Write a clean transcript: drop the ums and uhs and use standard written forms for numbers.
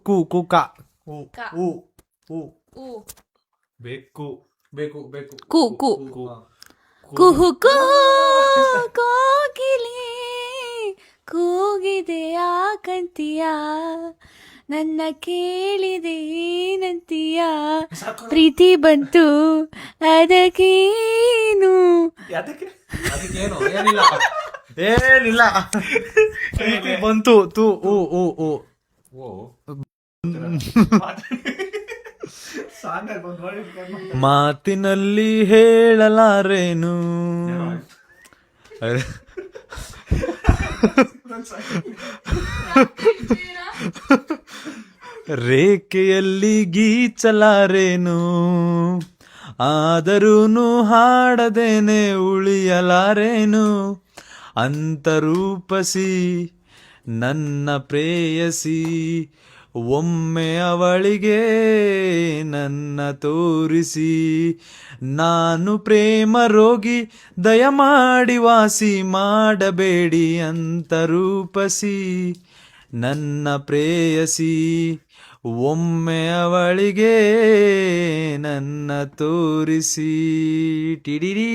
ಕು ಕುಕ ಉ ಕ. ಉ ಉ ಉ ಬೇಕು ಬೇಕು ಬೇಕು ಕು ಕು ಕು ಕುಹು ಕೋಗಿಲೆ ಕೂಗಿದೆಯ ಕಂತೀಯ ನನ್ನ ಕೇಳಿದೆ ಏನಂತೀಯ ಪ್ರೀತಿ ಬಂತು ಅದಕ್ಕೇನು ಅದಕ್ಕೆ ಅದಕ್ಕೇನು ಏನಿಲ್ಲ ಏನಿಲ್ಲ ಬಂತು ತು ಉ ಉ ಉ ಓ ಸಾಂಗಲ್ಲಿ ಬಂದು ನೋಡಿ ಮಾತಿನಲ್ಲಿ ಹೇಳಲಾರೇನು ರೇಖೆಯಲ್ಲಿ ಗೀಚಲಾರೇನು ಆದರೂನು ಹಾಡದೇನೆ ಉಳಿಯಲಾರೇನು ಅಂತರೂಪಸಿ ನನ್ನ ಪ್ರೇಯಸಿ ಒಮ್ಮೆ ಅವಳಿಗೆ ನನ್ನ ತೋರಿಸಿ ನಾನು ಪ್ರೇಮ ರೋಗಿ ದಯಮಾಡಿ ವಾಸಿ ಮಾಡಬೇಡಿ ಅಂತರೂಪಸಿ ನನ್ನ ಪ್ರೇಯಸಿ ಒಮ್ಮೆ ಅವಳಿಗೆ ನನ್ನ ತೋರಿಸಿ ಟಿಡಿಡಿ